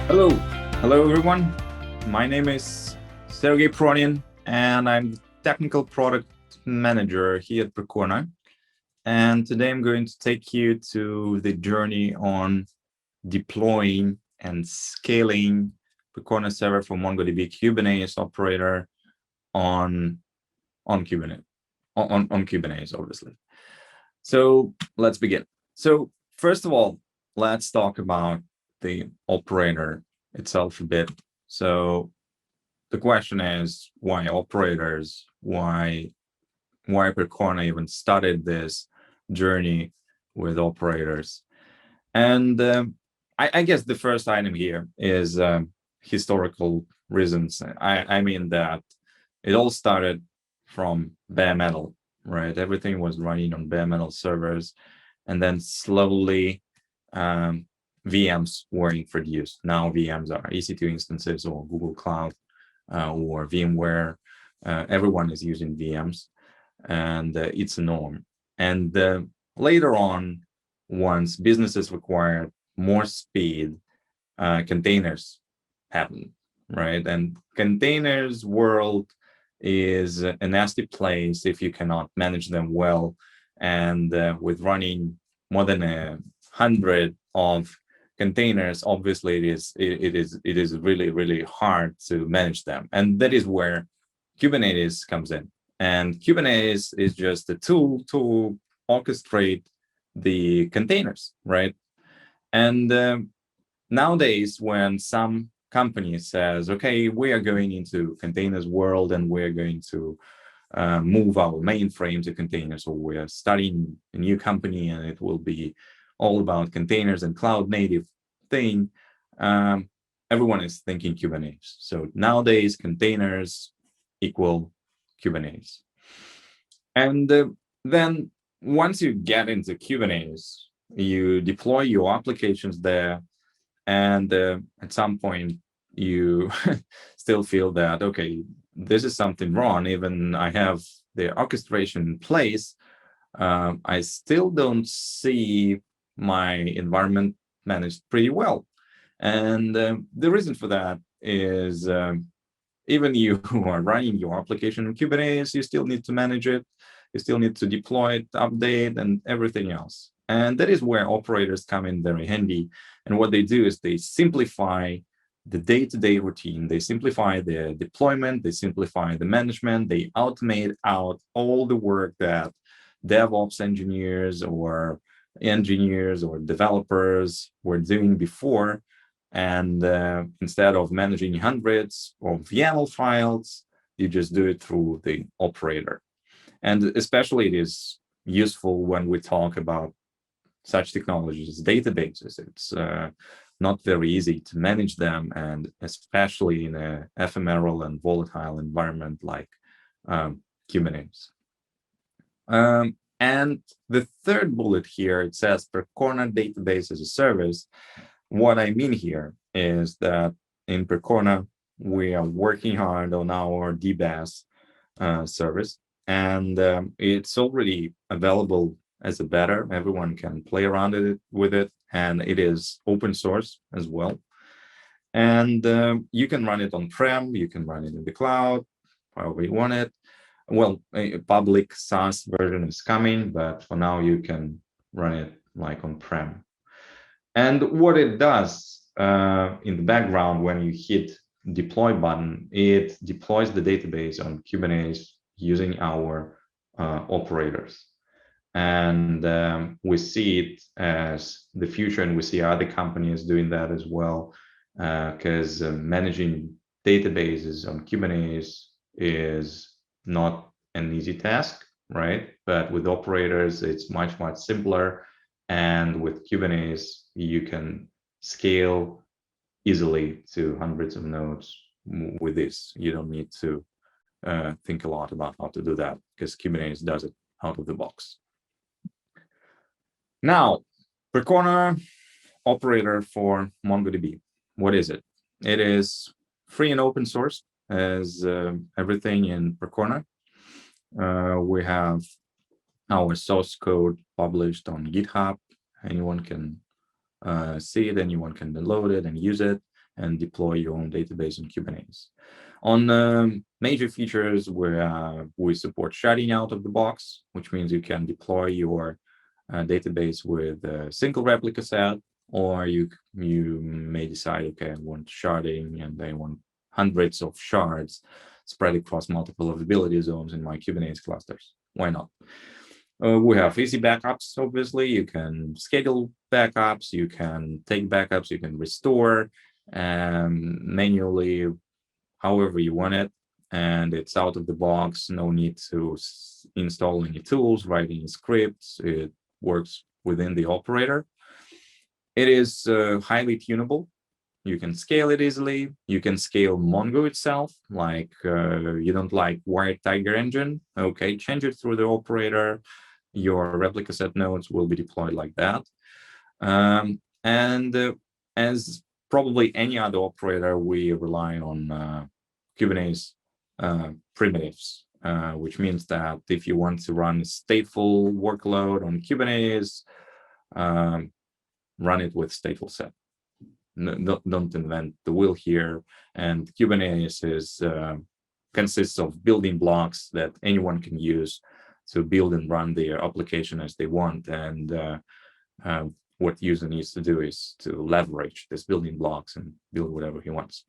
Hello, hello everyone. My name is Sergey Pronin, and I'm the technical product manager here at Percona. And today I'm going to take you to the journey on deploying and scaling Percona Server for MongoDB Kubernetes operator on Kubernetes, on Kubernetes, obviously. So let's begin. So first of all, let's talk about the operator itself a bit. So the question is, why operators? Why Percona even started this journey with operators? And I guess the first item here is historical reasons. I mean that it all started from bare metal, right? Everything was running on bare metal servers, and then slowly VMs were introduced. Now VMs are EC2 instances or Google Cloud or VMware. Everyone is using VMs, and it's a norm. And later on, once businesses required more speed, containers happen, right? And containers world is a nasty place if you cannot manage them well. And with running more than 100 of containers, obviously it is really hard to manage them. And that is where Kubernetes comes in. And Kubernetes is just a tool to orchestrate the containers, right? And nowadays, when some company says, okay, we are going into containers world and we're going to move our mainframe to containers, or we're starting a new company and it will be all about containers and cloud native thing, everyone is thinking Kubernetes. So nowadays, containers equal Kubernetes. And then once you get into Kubernetes, you deploy your applications there, and at some point you still feel that, okay, this is something wrong. Even I have the orchestration in place, I still don't see my environment managed pretty well. And the reason for that is even you who are running your application in Kubernetes, you still need to manage it. You still need to deploy it, update, and everything else. And that is where operators come in very handy. And what they do is they simplify the day-to-day routine. They simplify the deployment. They simplify the management. They automate out all the work that DevOps engineers or developers were doing before. And instead of managing hundreds of YAML files, you just do it through the operator. And especially it is useful when we talk about such technologies as databases. It's not very easy to manage them, and especially in an ephemeral and volatile environment like Kubernetes. And the third bullet here, it says Percona Database as a Service. What I mean here is that in Percona, we are working hard on our DBaaS service, and it's already available as a beta. Everyone can play around with it, and it is open source as well. And you can run it on-prem, you can run it in the cloud, however you want it. Well, a public SaaS version is coming, but for now you can run it like on-prem. And what it does in the background when you hit deploy button, it deploys the database on Kubernetes using our operators. And we see it as the future, and we see other companies doing that as well, because managing databases on Kubernetes is not an easy task, right? But with operators, it's much simpler. And with Kubernetes, you can scale easily to hundreds of nodes with this. You don't need to think a lot about how to do that, because Kubernetes does it out of the box. Now, Percona Operator for MongoDB. What is it? It is free and open source, as everything in Percona. We have our source code published on GitHub. Anyone can see it, anyone can download it and use it. and deploy your own database on Kubernetes. On major features, we support sharding out of the box, which means you can deploy your database with a single replica set, or you may decide, okay, I want sharding and I want hundreds of shards spread across multiple availability zones in my Kubernetes clusters. Why not? We have easy backups, obviously. You can schedule backups, you can take backups, you can restore manually, however you want it. And it's out of the box, no need to install any tools, write any scripts. It works within the operator. It is highly tunable. You can scale it easily. You can scale Mongo itself, like you don't like wired tiger engine. Okay, change it through the operator. Your replica set nodes will be deployed like that. As probably any other operator, we rely on Kubernetes primitives, which means that if you want to run a stateful workload on Kubernetes, run it with stateful set. Don't invent the wheel here. And Kubernetes consists of building blocks that anyone can use to build and run their application as they want. And what user needs to do is to leverage these building blocks and build whatever he wants.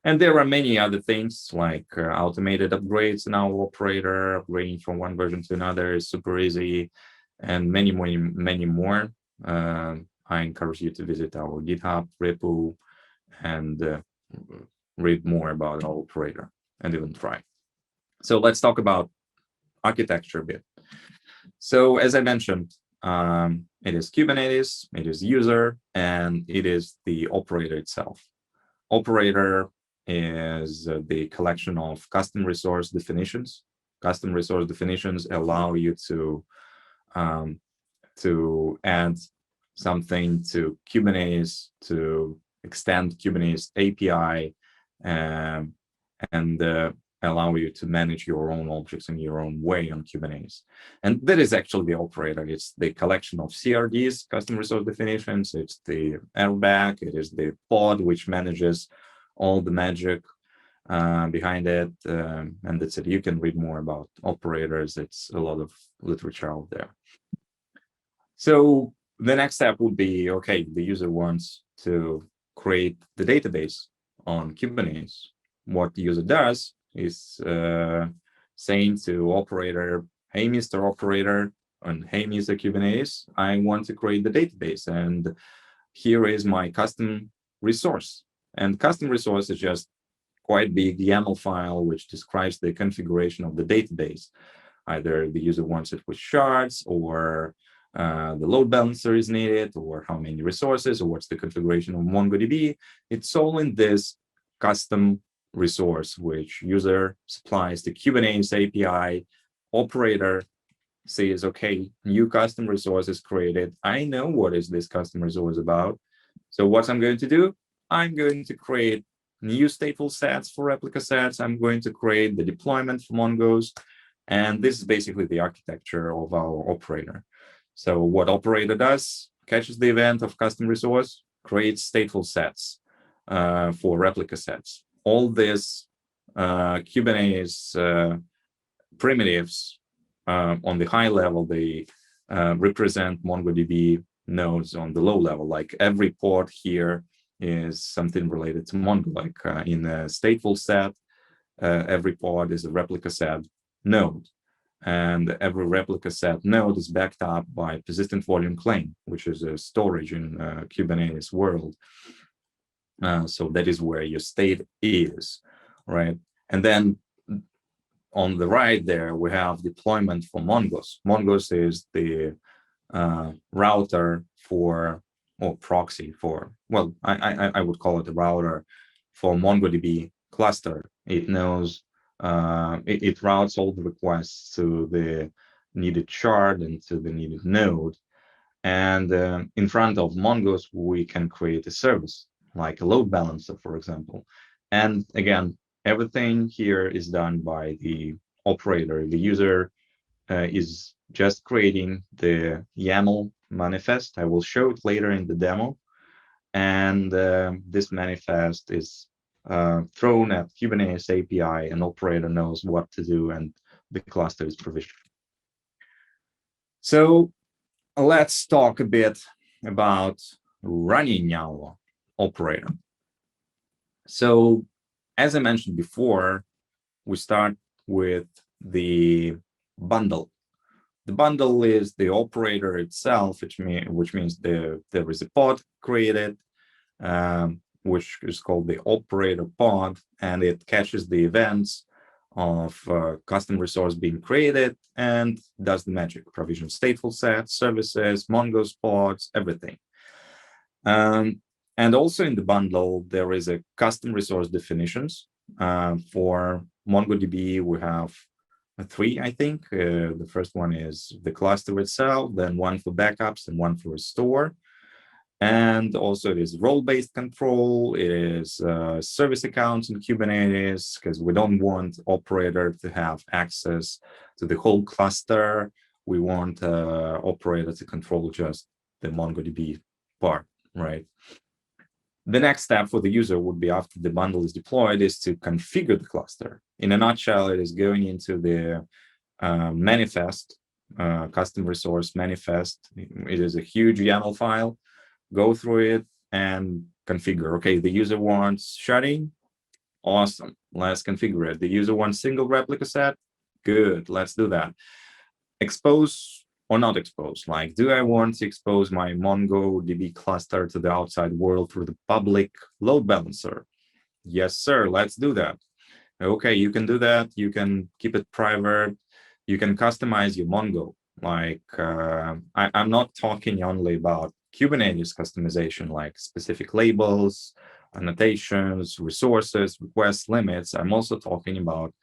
And there are many other things like automated upgrades in our operator. Upgrading from one version to another is super easy, and many more. I encourage you to visit our GitHub repo and read more about our operator and even try. So let's talk about architecture a bit. So as I mentioned, it is Kubernetes, it is user, and it is the operator itself. Operator is the collection of custom resource definitions. Custom resource definitions allow you to add something to Kubernetes, to extend Kubernetes API, and allow you to manage your own objects in your own way on Kubernetes. And that is actually the operator. It's the collection of CRDs, custom resource definitions. It's the airbag. It is the pod, which manages all the magic behind it. And that's it. You can read more about operators. It's a lot of literature out there. So the next step would be, okay, the user wants to create the database on Kubernetes. What the user does is saying to operator, hey, Mr. Operator, and hey, Mr. Kubernetes, I want to create the database. And here is my custom resource. And custom resource is just quite big YAML file, which describes the configuration of the database. Either the user wants it with shards, or the load balancer is needed, or how many resources, or what's the configuration of MongoDB. It's all in this custom resource, which user supplies the Kubernetes API. Operator says, okay, new custom resource is created. I know what is this custom resource about. So what I'm going to do, I'm going to create new stateful sets for replica sets. I'm going to create the deployment for Mongos. And this is basically the architecture of our operator. So what operator does, catches the event of custom resource, creates stateful sets for replica sets. All this Kubernetes primitives on the high level, they represent MongoDB nodes on the low level. Like every pod here is something related to Mongo. Like in a stateful set, every pod is a replica set node. And every replica set node is backed up by persistent volume claim, which is a storage in Kubernetes world. So that is where your state is, right? And then on the right there, we have deployment for Mongos. Mongos is the router for, or proxy for, well, I would call it a router for MongoDB cluster. It knows, it routes all the requests to the needed shard and to the needed node. And in front of Mongos, we can create a service, like a load balancer, for example. And again, everything here is done by the operator. The user is just creating the YAML manifest. I will show it later in the demo. And this manifest is thrown at Kubernetes API, and operator knows what to do, and the cluster is provisioned. So let's talk a bit about running our operator. So as I mentioned before, we start with the bundle. The bundle is the operator itself, which means there is a pod created, which is called the operator pod, and it catches the events of custom resource being created and does the magic, provision stateful sets, services, Mongo's pods, everything. And also in the bundle, there is a custom resource definitions. For MongoDB, we have three, I think. The first one is the cluster itself, then one for backups and one for restore. And also it is role-based control, it is service accounts in Kubernetes, because we don't want operator to have access to the whole cluster. We want operator to control just the MongoDB part, right? The next step for the user would be, after the bundle is deployed, is to configure the cluster. In a nutshell, it is going into the manifest, custom resource manifest. It is a huge YAML file. Go through it and configure. Okay, the user wants sharding. Awesome. Let's configure it. The user wants single replica set. Good. Let's do that. Expose or not expose. Like, do I want to expose my MongoDB cluster to the outside world through the public load balancer? Yes, sir. Let's do that. Okay, you can do that. You can keep it private. You can customize your Mongo. Like, I'm not talking only about Kubernetes customization, like specific labels, annotations, resources, request limits. I'm also talking about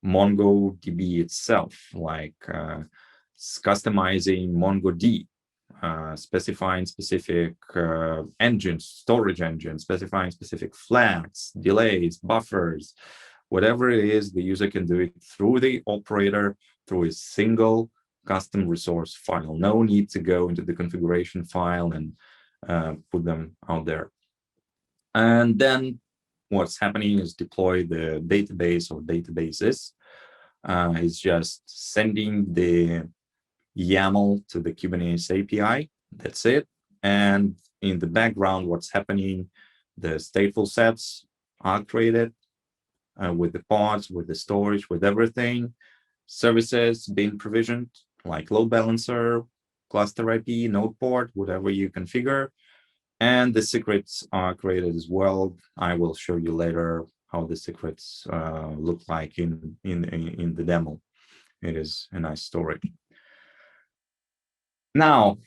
MongoDB itself, like customizing MongoD, specifying specific engines, storage engines, specifying specific flags, delays, buffers, whatever it is, the user can do it through the operator, through a single custom resource file. No need to go into the configuration file and put them out there. And then what's happening is deploy the database or databases. It's just sending the YAML to the Kubernetes API. That's it. And in the background, what's happening, the stateful sets are created with the pods, with the storage, with everything. Services being provisioned, like load balancer, cluster IP, node port, whatever you configure. And the secrets are created as well. I will show you later how the secrets look like in the demo. It is a nice story. Now,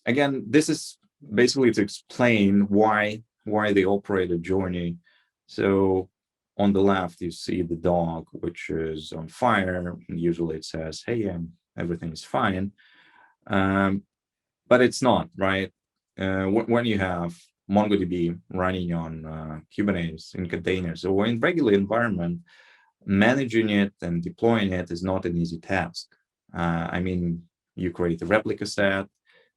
again, this is basically to explain why the operator journey. So on the left, you see the dog, which is on fire. Usually it says, hey, everything is fine. But it's not, right? When you have MongoDB running on Kubernetes in containers or in regular environment, managing it and deploying it is not an easy task. I mean, you create a replica set.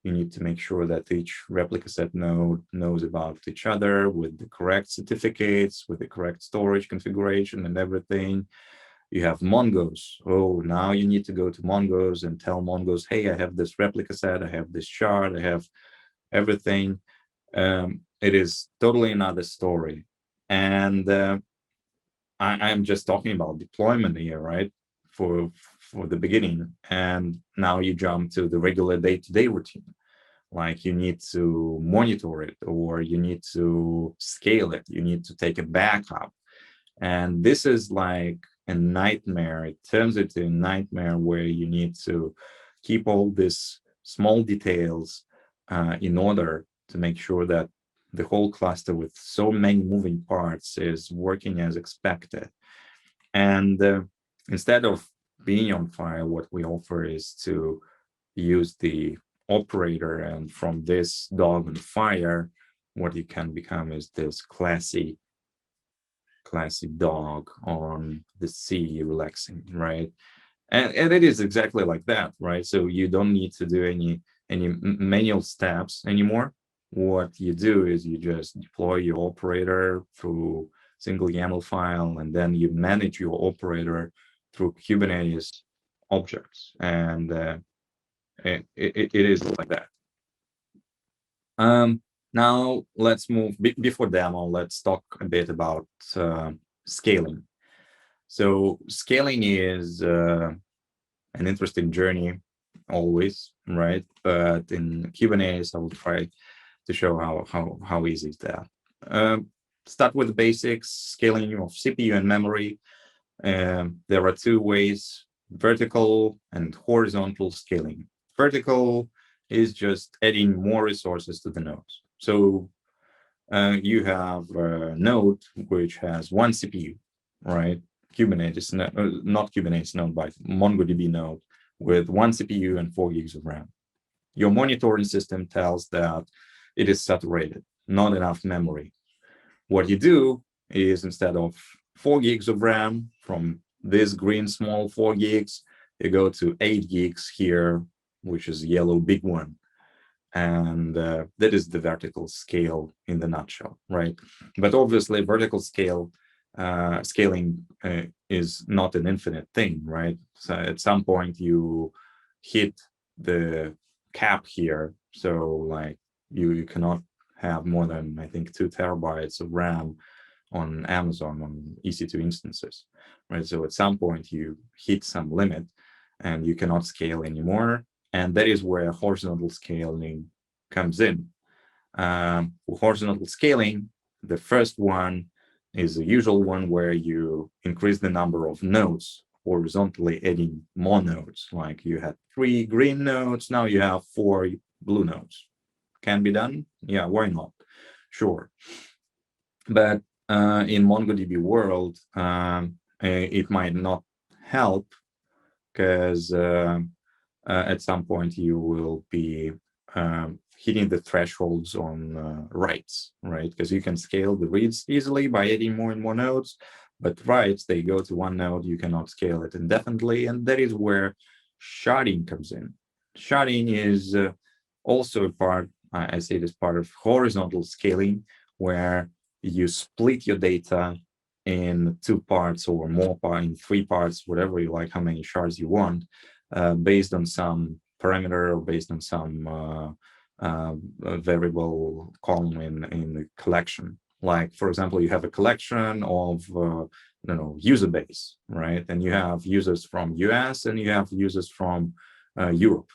You need to make sure that each replica set node knows about each other with the correct certificates, with the correct storage configuration and everything. You have Mongos. Oh, now you need to go to Mongos and tell Mongos, hey, I have this replica set, I have this shard, I have everything. It is totally another story. And I'm just talking about deployment here, right? For the beginning. And now you jump to the regular day-to-day routine. Like, you need to monitor it, or you need to scale it. You need to take a backup. And this is like a nightmare. It turns into a nightmare where you need to keep all these small details in order to make sure that the whole cluster with so many moving parts is working as expected. And instead of being on fire, what we offer is to use the operator, and from this dog on fire, what you can become is this classy dog on the sea relaxing, right? And it is exactly like that, right? So you don't need to do any manual steps anymore. what you do is you just deploy your operator through single YAML file, and then you manage your operator through Kubernetes objects, and it is like that. Now let's move, before demo, let's talk a bit about scaling. So scaling is an interesting journey always, right? But in Kubernetes, I will try to show how easy is that. Start with the basics, scaling of CPU and memory. There are two ways, vertical and horizontal scaling. Vertical is just adding more resources to the nodes. So you have a node which has one CPU, right? Kubernetes, not Kubernetes node, but MongoDB node with one CPU and 4 gigs of RAM. Your monitoring system tells that it is saturated, not enough memory. What you do is, instead of 4 gigs of RAM from this green small 4 gigs, you go to 8 gigs here, which is yellow big one. And that is the vertical scale in the nutshell, right? But obviously, vertical scaling is not an infinite thing, right? So at some point you hit the cap here, so like you cannot have more than, I think, 2 terabytes of RAM on Amazon on EC2 instances, right? So at some point you hit some limit and you cannot scale anymore. And that is where horizontal scaling comes in. For horizontal scaling, the first one is the usual one where you increase the number of nodes horizontally, adding more nodes. Like you had 3 green nodes, now you have 4 blue nodes. Can be done? Yeah, why not? Sure. But in MongoDB world, it might not help, because at some point you will be hitting the thresholds on writes, right? Because you can scale the reads easily by adding more and more nodes, but writes, they go to one node, you cannot scale it indefinitely, and that is where sharding comes in. Sharding is also a part, I say it is part of horizontal scaling, where you split your data in 2 parts or more, in 3 parts, whatever you like, how many shards you want, based on some parameter or based on some variable column in the collection. Like, for example, you have a collection of user base, right? And you have users from US and you have users from Europe,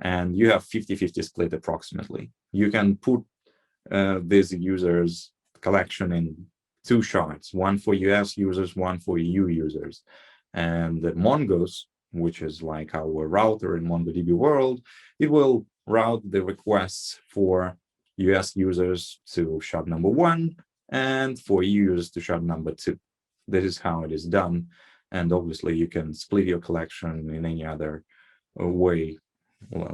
and you have 50-50 split approximately. You can put these users collection in 2 shards, one for US users, one for EU users. And the Mongos, which is like our router in MongoDB world, it will route the requests for US users to shard number 1 and for EU users to shard number 2. This is how it is done. And obviously you can split your collection in any other way,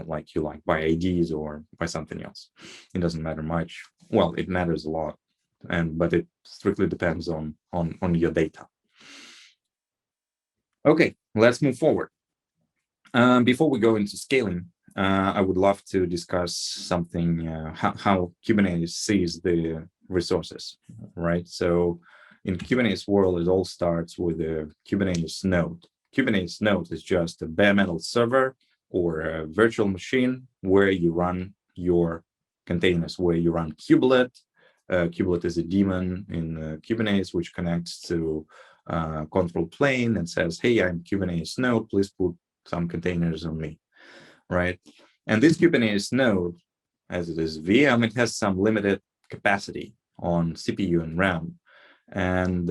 like you like, by IDs or by something else. It doesn't matter much. Well, it matters a lot, but it strictly depends on your data. Okay, let's move forward. Before we go into scaling, I would love to discuss something, how Kubernetes sees the resources, right? So in Kubernetes world, it all starts with a Kubernetes node. Kubernetes node is just a bare metal server or a virtual machine where you run your containers, where you run kubelet. Kubelet is a daemon in Kubernetes which connects to control plane and says, hey, I'm Kubernetes node, please put some containers on me, right? And this Kubernetes node, as it is VM, it has some limited capacity on CPU and RAM. And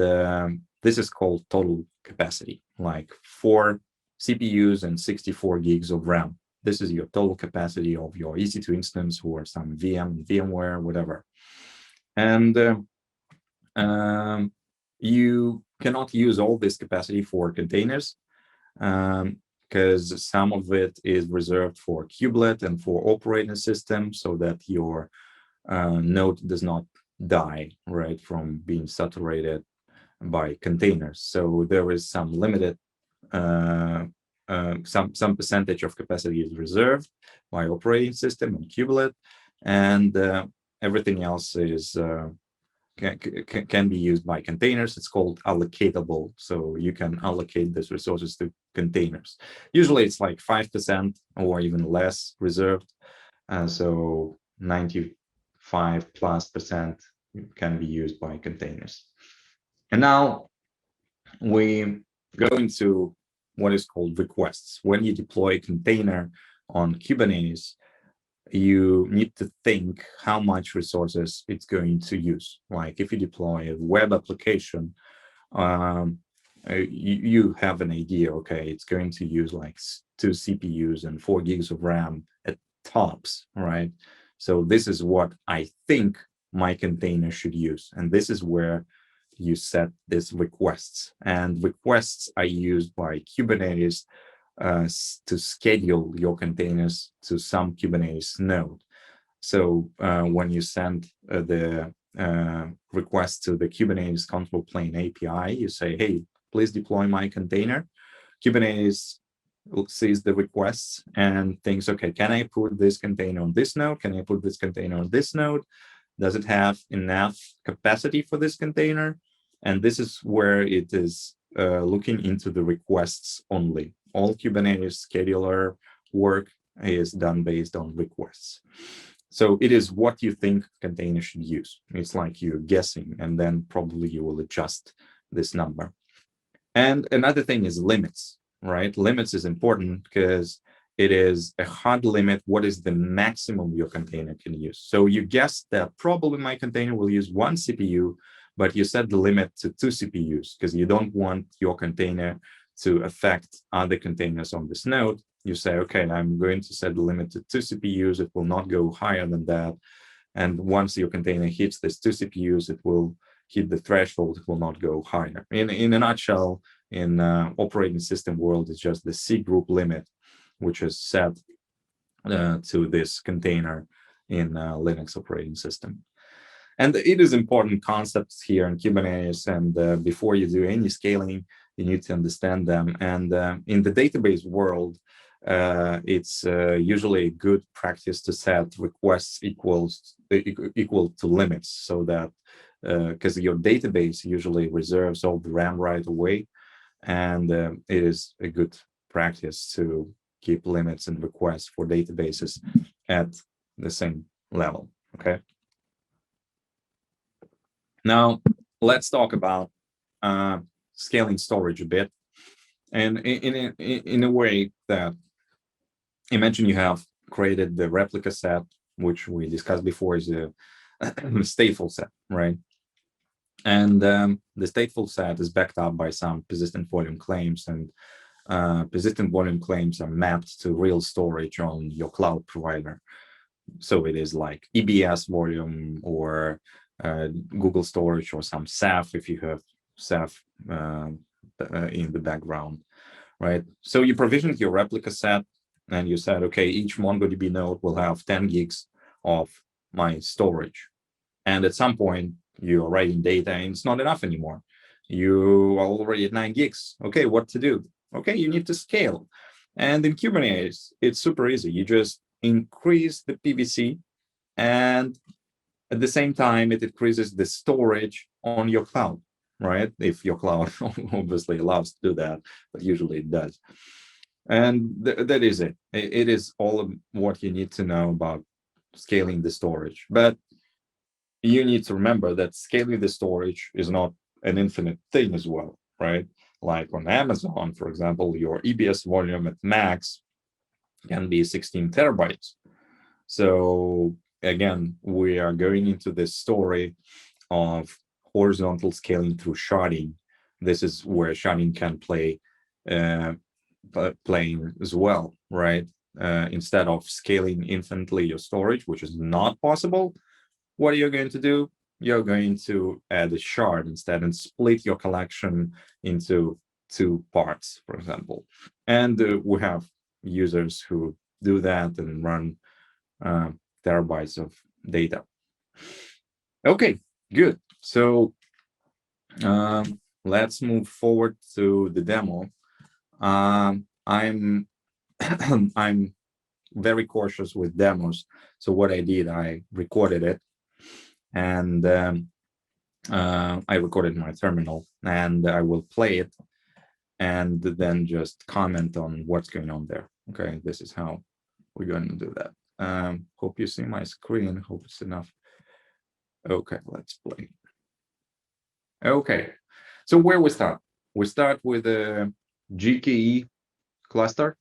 this is called total capacity, like 4 CPUs and 64 gigs of RAM. This is your total capacity of your EC2 instance or some VM, VMware, whatever. And you cannot use all this capacity for containers, because some of it is reserved for kubelet and for operating system, so that your node does not die, right, from being saturated by containers. So there is some limited, some percentage of capacity is reserved by operating system and kubelet, and everything else is can be used by containers. It's called allocatable. So you can allocate these resources to containers. Usually it's like 5% or even less reserved. So 95+% can be used by containers. And now we go into what is called requests. When you deploy a container on Kubernetes, you need to think how much resources it's going to use. Like if you deploy a web application, you have an idea, okay, it's going to use like 2 CPUs and 4 gigs of RAM at tops, right? So this is what I think my container should use. And this is where you set these requests. And requests are used by Kubernetes to schedule your containers to some Kubernetes node. So when you send the request to the Kubernetes control plane API, you say, hey, please deploy my container. Kubernetes sees the requests and thinks, okay, can I put this container on this node? Can I put this container on this node? Does it have enough capacity for this container? And this is where it is looking into the requests only. All Kubernetes scheduler work is done based on requests. So it is what you think container should use. It's like you're guessing, and then probably you will adjust this number. And another thing is limits, right? Limits is important because it is a hard limit. What is the maximum your container can use? So you guess that probably my container will use 1 CPU, but you set the limit to 2 CPUs because you don't want your container to affect other containers on this node. You say, okay, I'm going to set the limit to 2 CPUs. It will not go higher than that. And once your container hits this 2 CPUs, it will hit the threshold. It will not go higher. In a nutshell, in operating system world, it's just the C group limit, which is set to this container in Linux operating system. And it is important concepts here in Kubernetes. And before you do any scaling, you need to understand them. And in the database world, it's usually a good practice to set requests equal to limits, so that because your database usually reserves all the RAM right away, and it is a good practice to keep limits and requests for databases at the same level. Okay. Now let's talk about scaling storage a bit, and in a way that, imagine you have created the replica set, which we discussed before is a stateful set, right? And the stateful set is backed up by some persistent volume claims, and persistent volume claims are mapped to real storage on your cloud provider. So it is like EBS volume or Google storage or some SAF if you have SAF in the background, right? So you provisioned your replica set and you said, okay, each MongoDB node will have 10 gigs of my storage. And at some point, you're writing data and it's not enough anymore. You are already at 9 gigs. Okay, what to do? Okay, you need to scale. And in Kubernetes, it's super easy. You just increase the PVC, and at the same time, it increases the storage on your cloud, right? If your cloud obviously allows to do that, but usually it does. And that is it. It is all of what you need to know about scaling the storage. But you need to remember that scaling the storage is not an infinite thing as well, right? Like on Amazon, for example, your EBS volume at max can be 16 terabytes. So again, we are going into this story of horizontal scaling through sharding. This is where sharding can play playing as well, right? Instead of scaling infinitely your storage, which is not possible, what are you going to do? You're going to add a shard instead and split your collection into 2 parts, for example. And we have users who do that and run terabytes of data. Okay, good. So let's move forward to the demo. I'm I'm very cautious with demos. So what I did, I recorded it And I recorded my terminal, and I will play it and then just comment on what's going on there. Okay, this is how we're going to do that. Hope you see my screen. Hope it's enough. Okay, let's play. Okay, so where we start? We start with a GKE cluster,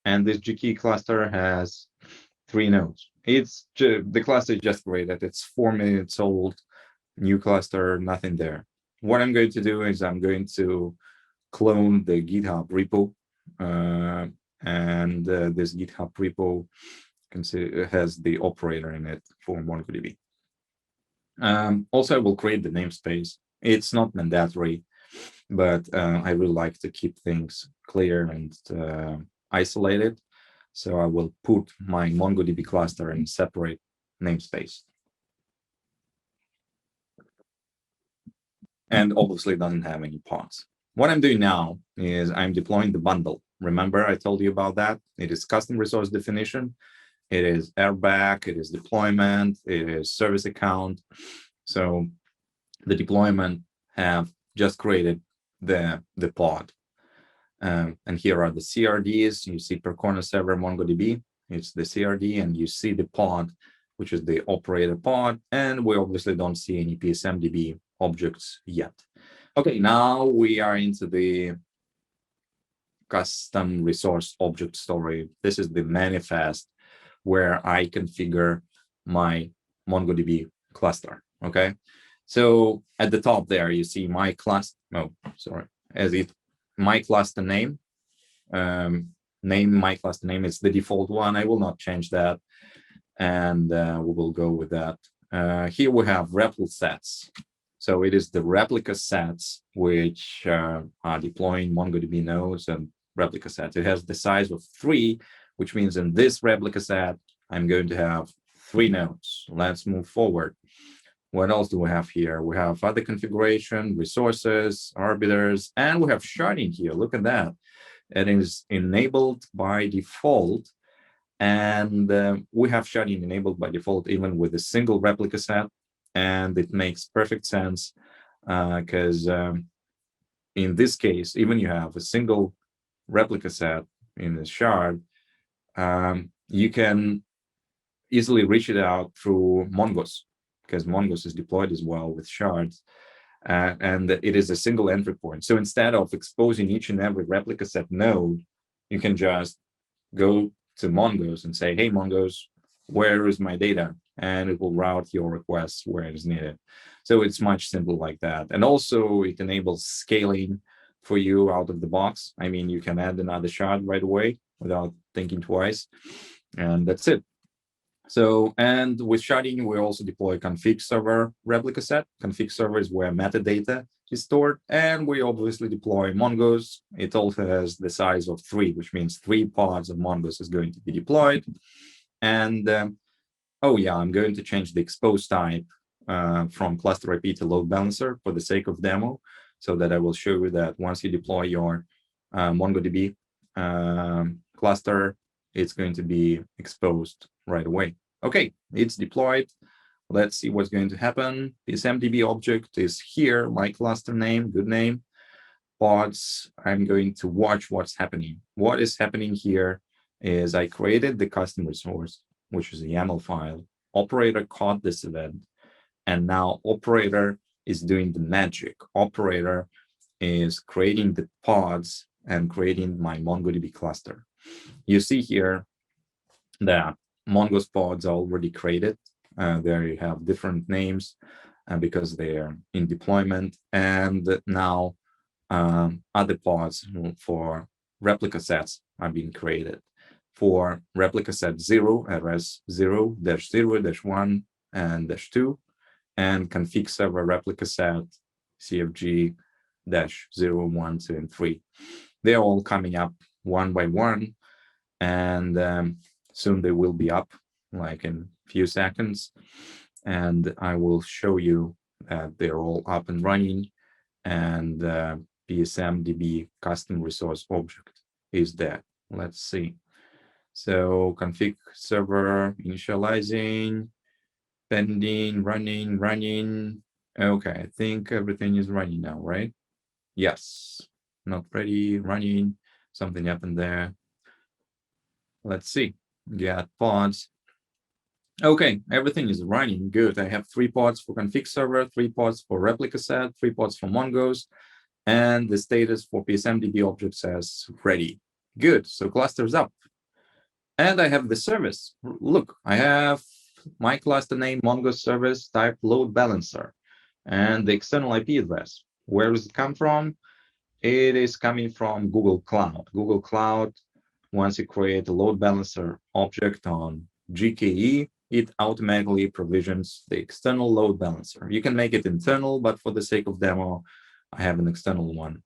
and this GKE cluster has 3 nodes. It's the cluster is just created. It's 4 minutes old, new cluster, nothing there. What I'm going to do is I'm going to clone the GitHub repo, and this GitHub repo has the operator in it for MongoDB. Also, I will create the namespace. It's not mandatory, but I really like to keep things clear and isolated. So I will put my MongoDB cluster in separate namespace. And obviously doesn't have any pods. What I'm doing now is I'm deploying the bundle. Remember, I told you about that? It is custom resource definition. It is airbag, it is deployment, it is service account. So the deployment have just created the pod. And here are the CRDs. You see Percona Server MongoDB. It's the CRD, and you see the pod, which is the operator pod. And we obviously don't see any PSMDB objects yet. Okay, now we are into the custom resource object story. This is the manifest where I configure my MongoDB cluster. Okay, so at the top there you see my cluster. Oh, sorry, my cluster name. My cluster name is the default one. I will not change that, and we will go with that. Here we have REPL sets. So it is the replica sets which are deploying MongoDB nodes and replica sets. It has the size of 3, which means in this replica set, I'm going to have 3 nodes. Let's move forward. What else do we have here? We have other configuration, resources, arbiters, and we have sharding here. Look at that. It is enabled by default. And we have sharding enabled by default even with a single replica set. And it makes perfect sense because in this case, even you have a single replica set in a shard, you can easily reach it out through Mongoose, because Mongoose is deployed as well with shards, and it is a single entry point. So instead of exposing each and every replica set node, you can just go to Mongoose and say, hey, Mongoose, where is my data? And it will route your requests where it is needed. So it's much simpler like that. And also it enables scaling for you out of the box. I mean, you can add another shard right away without thinking twice. And that's it. So, and with sharding, we also deploy config server replica set. Config server is where metadata is stored. And we obviously deploy Mongoose. It also has the size of 3, which means 3 pods of Mongoose is going to be deployed. And oh yeah, I'm going to change the expose type from cluster IP to load balancer for the sake of demo, so that I will show you that once you deploy your MongoDB cluster, it's going to be exposed right away. Okay, it's deployed. Let's see what's going to happen. This MDB object is here, my cluster name, good name. Pods, I'm going to watch what's happening. What is happening here is I created the custom resource, which is a YAML file. Operator caught this event, and now operator is doing the magic. Operator is creating the pods and creating my MongoDB cluster. You see here that Mongoose pods are already created. There you have different names because they are in deployment. And now other pods for replica sets are being created. For replica set 0, rs 0, -0, -1, and -2, and config server replica set CFG -0, 1, 2, and 3. They're all coming up one by one, and soon they will be up, like in a few seconds. And I will show you that they're all up and running, and PSMDB custom resource object is there. Let's see. So config server initializing, pending, running. Okay, I think everything is running now, right? Yes, not ready, running. Something happened there. Let's see. Get pods. Okay, everything is running good. I have 3 pods for config server, 3 pods for replica set, 3 pods for Mongos, and the status for PSMDB object says ready. Good, so cluster's up. And I have the service. Look, I have my cluster name, Mongo service type load balancer, and the external IP address. Where does it come from? It is coming from Google Cloud. Google Cloud, once you create a load balancer object on GKE, it automatically provisions the external load balancer. You can make it internal, but for the sake of demo, I have an external one.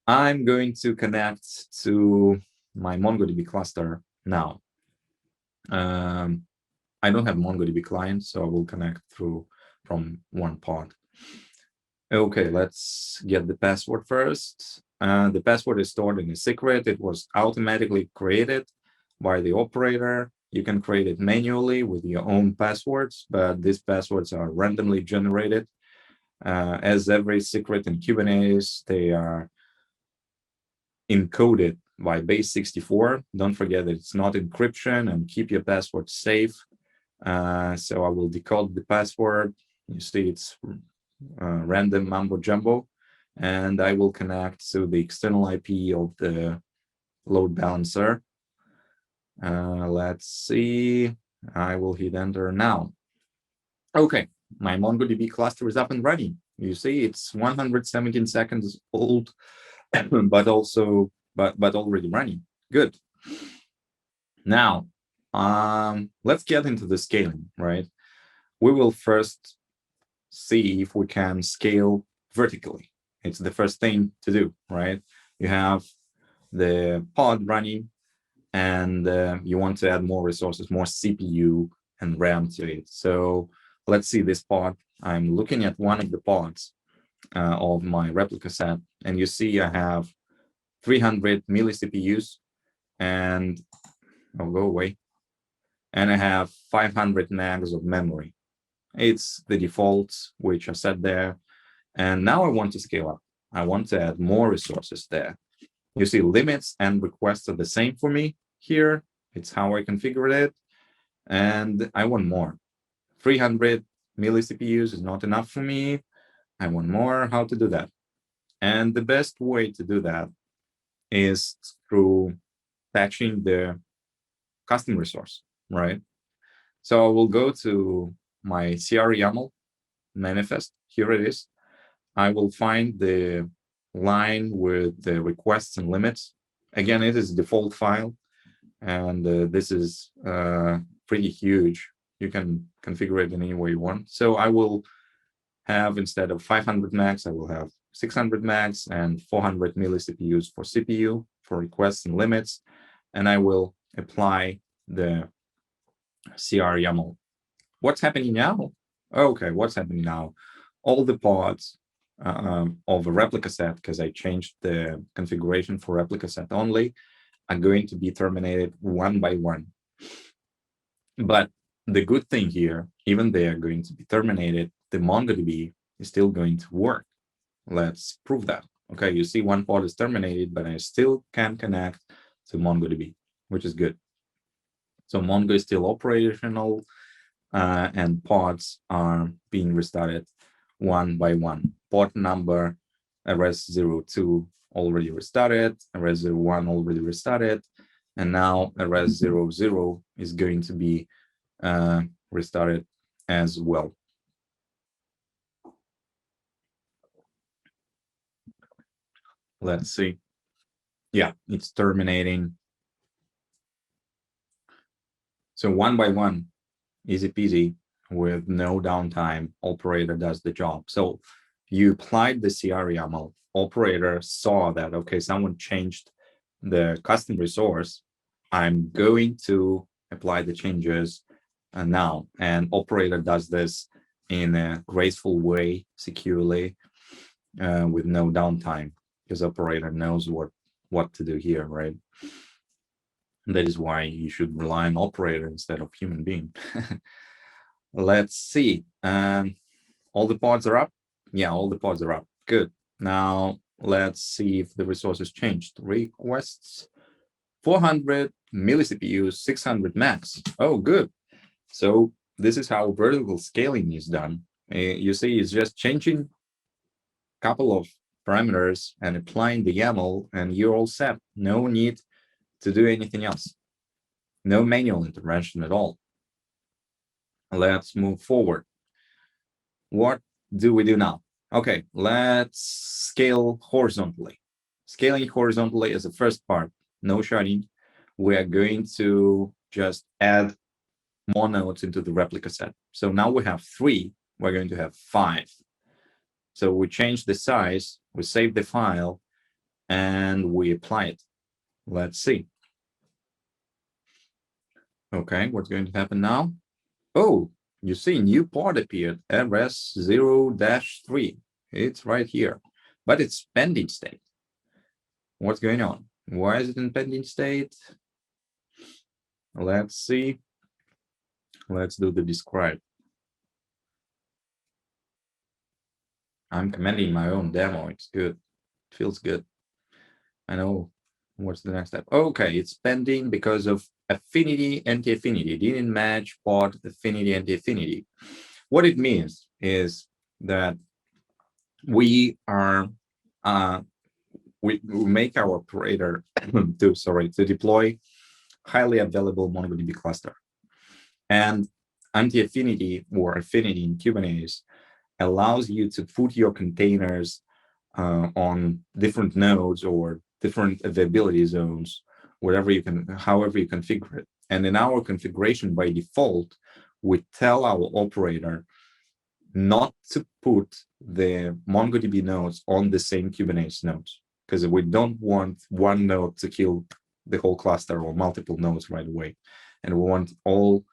I'm going to connect to my MongoDB cluster now. I don't have MongoDB client, so I will connect from one pod. Okay, let's get the password first. The password is stored in a secret. It was automatically created by the operator. You can create it manually with your own passwords, but these passwords are randomly generated. As every secret in Kubernetes, they are encoded by base 64. Don't forget that it's not encryption, and keep your password safe. So I will decode the password. You see it's random mumbo jumbo, and I will connect to the external IP of the load balancer. Let's see. I will hit enter now. Okay, my MongoDB cluster is up and running. You see, it's 117 seconds old, but already running. Good. Now, let's get into the scaling, right? We will first see if we can scale vertically. It's the first thing to do, right? You have the pod running, and you want to add more resources, more CPU and RAM to it. So let's see this pod. I'm looking at one of the pods of my replica set, and you see I have 300 milli CPUs, and I'll go away. And I have 500 megs of memory. It's the defaults which are set there. And now I want to scale up. I want to add more resources there. You see limits and requests are the same for me here. It's how I configured it. And I want more. 300 milli CPUs is not enough for me. I want more. How to do that? And the best way to do that is through patching the custom resource, right? So I will go to my CR YAML manifest. Here it is. I will find the line with the requests and limits. Again, it is a default file, and this is pretty huge. You can configure it in any way you want. So I will have, instead of 500 megs, I will have 600 megs and 400 milli CPUs for CPU, for requests and limits, and I will apply the CR YAML. What's happening now? Okay, what's happening now? All the pods of a replica set, because I changed the configuration for replica set only, are going to be terminated one by one. But the good thing here, even they are going to be terminated, the MongoDB is still going to work. Let's prove that. Okay, you see one pod is terminated, but I still can connect to MongoDB, which is good. So Mongo is still operational, and pods are being restarted one by one. Pod number rs02 already restarted, rs01 already restarted, and now rs00 is going to be restarted as well. Let's see. Yeah, it's terminating. So one by one, easy peasy, with no downtime, operator does the job. So you applied the CR YAML, operator saw that, okay, someone changed the custom resource. I'm going to apply the changes now. And operator does this in a graceful way, securely, with no downtime, because operator knows what to do here, right? That is why you should rely on operator instead of human being. Let's see. All the pods are up. Yeah, all the pods are up. Good. Now let's see if the resources changed. Requests 400 milli-CPUs, 600 max. Oh, good. So this is how vertical scaling is done. You see, it's just changing a couple of parameters and applying the YAML, and you're all set. No need to do anything else. No manual intervention at all. Let's move forward. What do we do now? Okay, let's scale horizontally. Scaling horizontally is the first part, no sharding. We are going to just add more nodes into the replica set. So now we have 3, we're going to have 5. So we change the size, we save the file, and we apply it. Let's see. Okay, what's going to happen now? Oh, you see, new pod appeared, RS0-3. It's right here, but it's pending state. What's going on? Why is it in pending state? Let's see. Let's do the describe. I'm commenting my own demo. It's good. It feels good. I know. What's the next step? Okay, it's pending because of affinity, anti-affinity. Didn't match pod affinity, anti-affinity. What it means is that we are we make our operator to deploy highly available MongoDB cluster. And anti-affinity or affinity in Kubernetes allows you to put your containers on different nodes or different availability zones, whatever you can, however you configure it. And in our configuration by default, we tell our operator not to put the MongoDB nodes on the same Kubernetes nodes, because we don't want one node to kill the whole cluster or multiple nodes right away. And we want all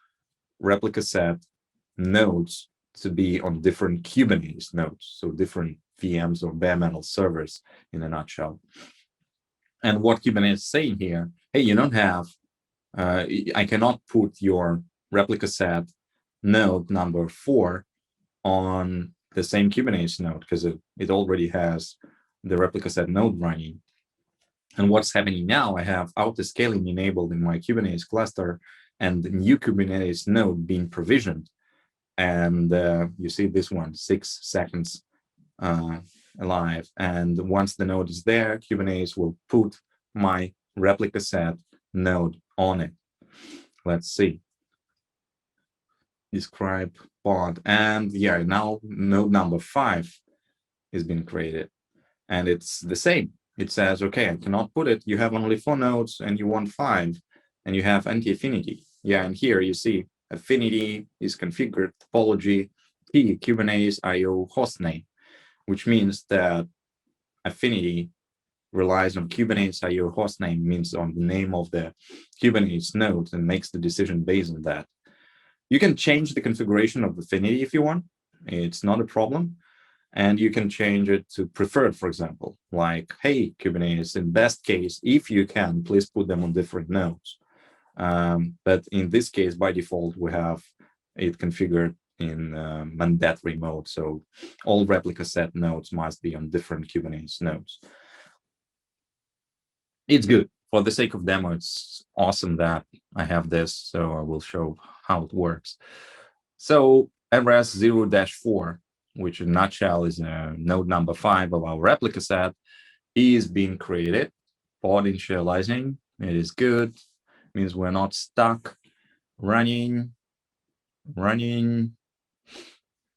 replica set nodes to be on different Kubernetes nodes, so different VMs or bare metal servers in a nutshell. And what Kubernetes is saying here, hey, you don't have, I cannot put your replica set node number 4 on the same Kubernetes node because it already has the replica set node running. And what's happening now, I have auto scaling enabled in my Kubernetes cluster and the new Kubernetes node being provisioned. And you see this one, 6 seconds alive. And once the node is there, Kubernetes will put my replica set node on it. Let's see. Describe pod. And yeah, now node number 5 is being created. And it's the same. It says, okay, I cannot put it. You have only 4 nodes and you want 5, and you have anti-affinity. Yeah, and here you see affinity is configured, topology, key, Kubernetes IO hostname, which means that affinity relies on Kubernetes IO hostname, means on the name of the Kubernetes node, and makes the decision based on that. You can change the configuration of affinity if you want. It's not a problem. And you can change it to preferred, for example, like, hey, Kubernetes, in best case, if you can, please put them on different nodes. But in this case, by default, we have it configured in mandatory mode. So all replica set nodes must be on different Kubernetes nodes. It's good. For the sake of demo, it's awesome that I have this. So I will show how it works. So RS 0-4, which in a nutshell is node number 5 of our replica set, is being created. Pod initializing, it is good. Means we're not stuck. Running.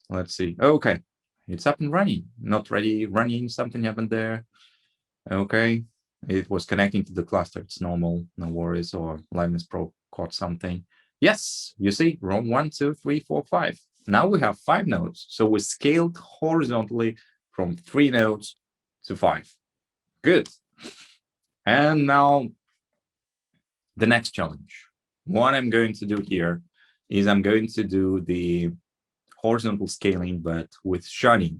Let's see. Okay, it's up and running. Not ready, running. Something happened there. Okay, it was connecting to the cluster. It's normal, no worries. Or Liveness Pro caught something. Yes, you see, row 1, 2, 3, 4, 5. Now we have 5 nodes. So we scaled horizontally from 3 nodes to 5. Good. And now the next challenge. What I'm going to do here is I'm going to do the horizontal scaling, but with sharding.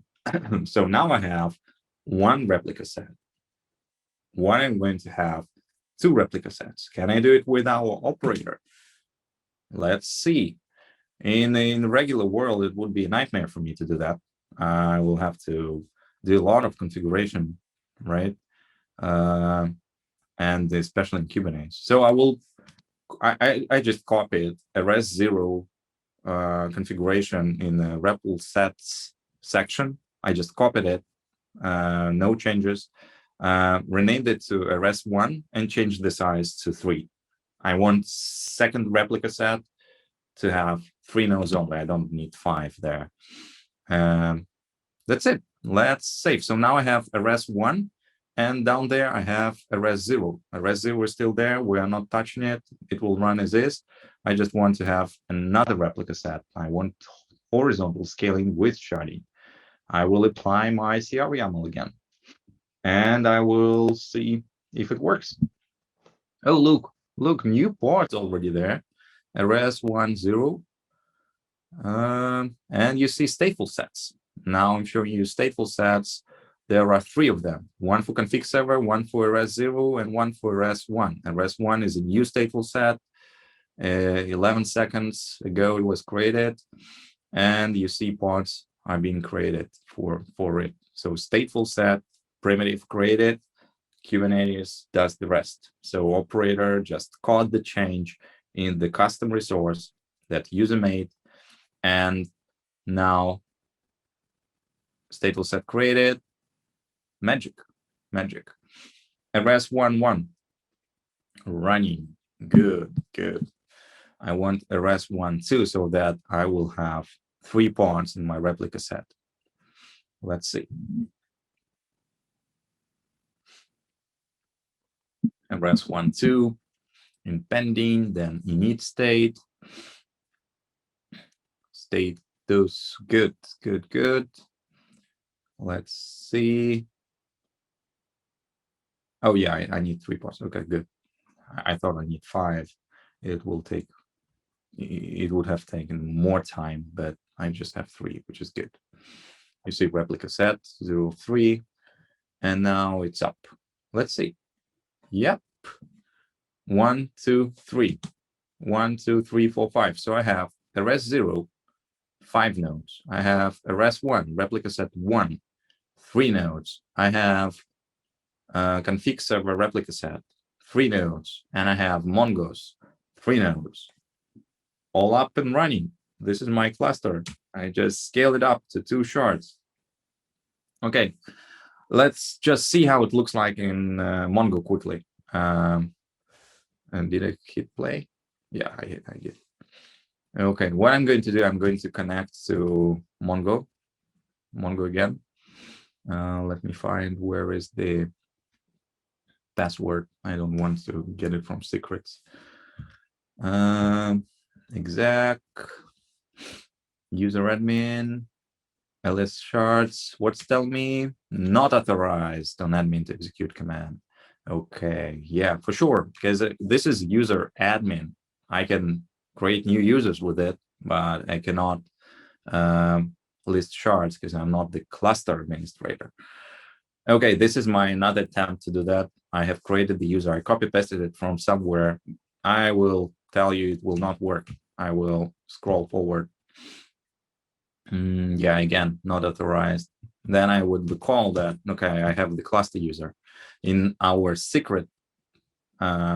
So now I have 1 replica set. What I'm going to have 2 replica sets. Can I do it with our operator? Let's see. In the regular world, it would be a nightmare for me to do that. I will have to do a lot of configuration, right? And especially in Kubernetes. So I just copied a res0 configuration in the REPL sets section. I just copied it, no changes, renamed it to a res1 and changed the size to 3. I want second replica set to have 3 nodes only. I don't need 5 there. That's it. Let's save. So now I have a res1, and down there I have a res0. A res0 is still there. We are not touching it. It will run as is. I just want to have another replica set. I want horizontal scaling with sharding. I will apply my CR YAML again, and I will see if it works. Oh, look, new ports already there. A res10. And you see stateful sets. Now I'm showing you stateful sets. There are 3 of them, one for config server, one for res0, and one for res1. And res1 is a new stateful set. 11 seconds ago it was created, and you see pods are being created for it. So stateful set, primitive created, Kubernetes does the rest. So operator just caught the change in the custom resource that user made, and now stateful set created, magic. A res11 running, good. I want a res12 so that I will have 3 pods in my replica set. Let's see. A res12 in pending, then init state. Status good. Let's see. Oh yeah, I need 3 pods. Okay, good. I thought I need 5. It would have taken more time, but I just have 3, which is good. You see replica set 0.3, and now it's up. Let's see. Yep. 1, 2, 3. 1, 2, 3, 4, 5. So I have a res0, 5 nodes. I have a res1, replica set 1, 3 nodes. I have config server replica set, 3 nodes. And I have Mongos, 3 nodes. All up and running. This is my cluster. I just scaled it up to 2 shards. Okay, let's just see how it looks like in Mongo quickly. And did I hit play? Yeah, I did. Okay, what I'm going to do, I'm going to connect to Mongo again. Let me find where is the password. I don't want to get it from secrets. Exec, user admin, ls shards. What's telling me? Not authorized on admin to execute command. Okay, yeah, for sure, because this is user admin. I can create new users with it, but I cannot list shards because I'm not the cluster administrator. Okay, this is my another attempt to do that. I have created the user. I copy pasted it from somewhere. I will tell you it will not work. I will scroll forward. Yeah, again, not authorized. Then I would recall that, okay, I have the cluster user. In our secret,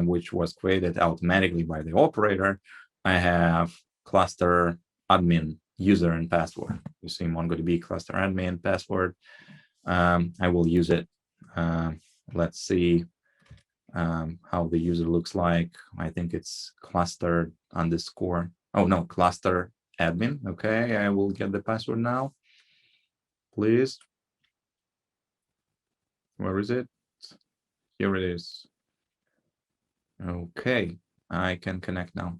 which was created automatically by the operator, I have cluster admin user and password. You see MongoDB cluster admin password. I will use it. Let's see how the user looks like. I think it's cluster underscore. Oh no, cluster admin. Okay, I will get the password now. Please. Where is it? Here it is. Okay, I can connect now.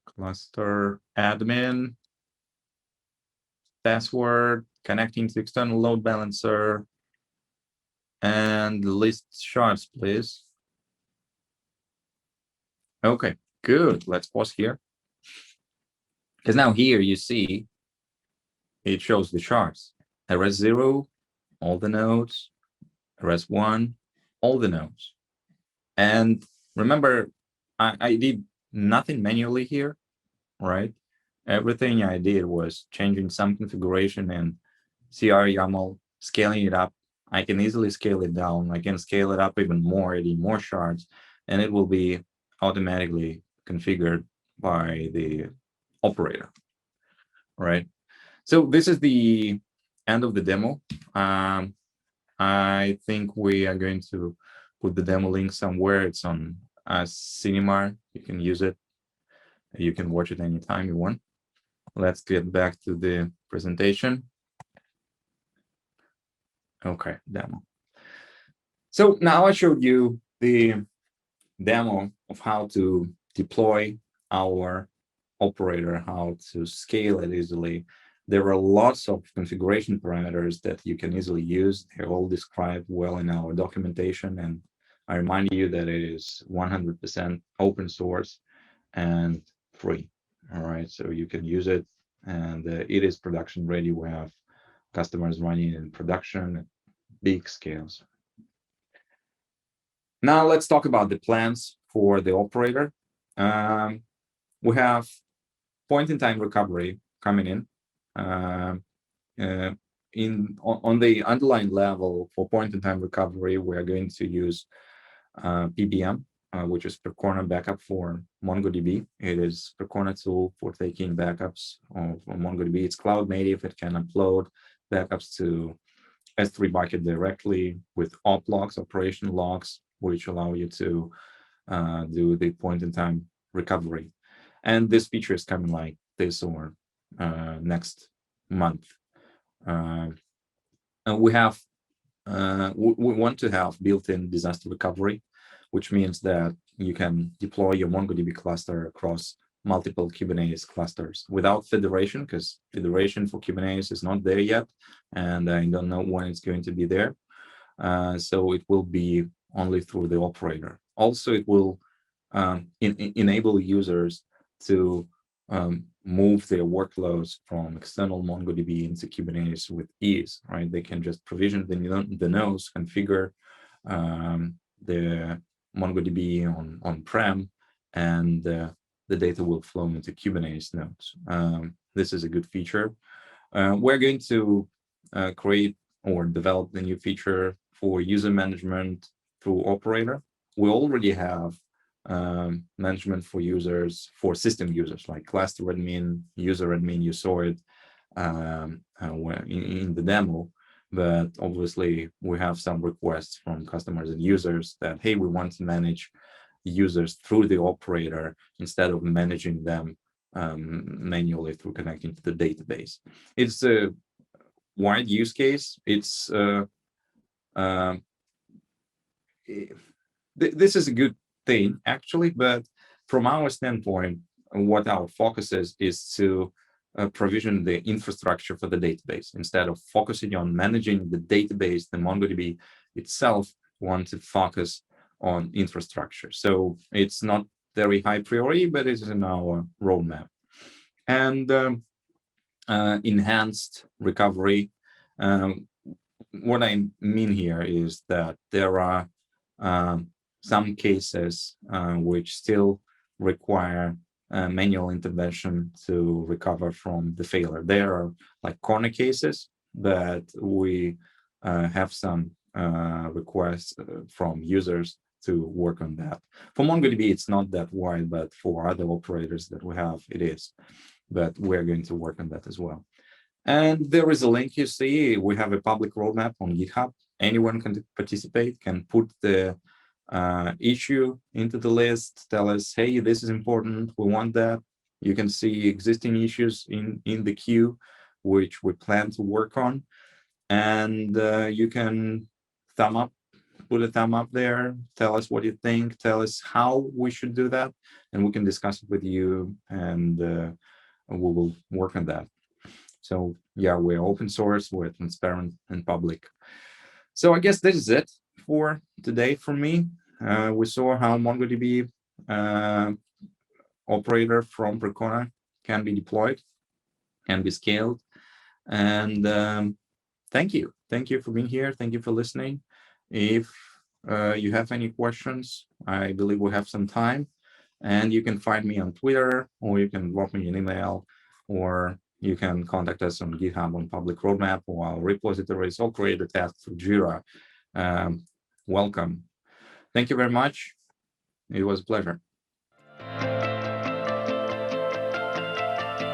Cluster admin, password, connecting to external load balancer, and list shards, please. Okay, good. Let's pause here. Because now here you see it shows the shards. res0, all the nodes, res1, all the nodes. And remember, I did nothing manually here, right? Everything I did was changing some configuration in CR YAML, scaling it up. I can easily scale it down. I can scale it up even more, adding more shards, and it will be automatically configured by the operator, right? So this is the end of the demo. I think we are going to put the demo link somewhere. It's on Cinema. You can use it. You can watch it anytime you want. Let's get back to the presentation. Okay, demo. So now I showed you the demo of how to deploy our operator, how to scale it easily. There are lots of configuration parameters that you can easily use. They're all described well in our documentation. And I remind you that it is 100% open source and free. All right, so you can use it, and it is production ready. We have customers running in production at big scales. Now let's talk about the plans for the operator. We have point-in-time recovery coming in. On the underlying level for point-in-time recovery, we are going to use PBM, which is Percona backup for MongoDB. It is Percona tool for taking backups of MongoDB. It's cloud native. It can upload backups to S3 bucket directly with op logs, operation logs, which allow you to do the point-in-time recovery. And this feature is coming like this or next month. And we have we want to have built-in disaster recovery, which means that you can deploy your MongoDB cluster across multiple Kubernetes clusters without federation, because federation for Kubernetes is not there yet, and I don't know when it's going to be there. So it will be only through the operator. Also, it will enable users to move their workloads from external MongoDB into Kubernetes with ease, right? They can just provision the nodes, configure the MongoDB on-prem, and the data will flow into Kubernetes nodes. This is a good feature. We're going to create or develop the new feature for user management through operator. We already have management for users, for system users, like cluster admin, user admin. You saw it in the demo, but obviously we have some requests from customers and users that, hey, we want to manage users through the operator instead of managing them manually through connecting to the database. It's a wide use case. It's this is a good thing, actually, but from our standpoint, what our focus is to provision the infrastructure for the database. Instead of focusing on managing the database, the MongoDB itself, we want to focus on infrastructure. So it's not very high priority, but it's in our roadmap. And enhanced recovery. What I mean here is that there are some cases which still require manual intervention to recover from the failure. There are like corner cases that we have some requests from users to work on that. For MongoDB, it's not that wide, but for other operators that we have, it is. But we're going to work on that as well. And there is a link you see. We have a public roadmap on GitHub. Anyone can participate, can put the issue into the list, tell us, hey, this is important, we want that. You can see existing issues in the queue, which we plan to work on. And you can put a thumb up there, tell us what you think, tell us how we should do that, and we can discuss it with you, and we will work on that. So yeah, we're open source, we're transparent and public. So I guess this is it for today from me. We saw how MongoDB operator from Percona can be deployed, can be scaled. And thank you. Thank you for being here. Thank you for listening. If you have any questions, I believe we have some time. And you can find me on Twitter, or you can drop me an email, or you can contact us on GitHub on public roadmap or our repositories, or create a task through Jira. Welcome. Thank you very much. It was a pleasure.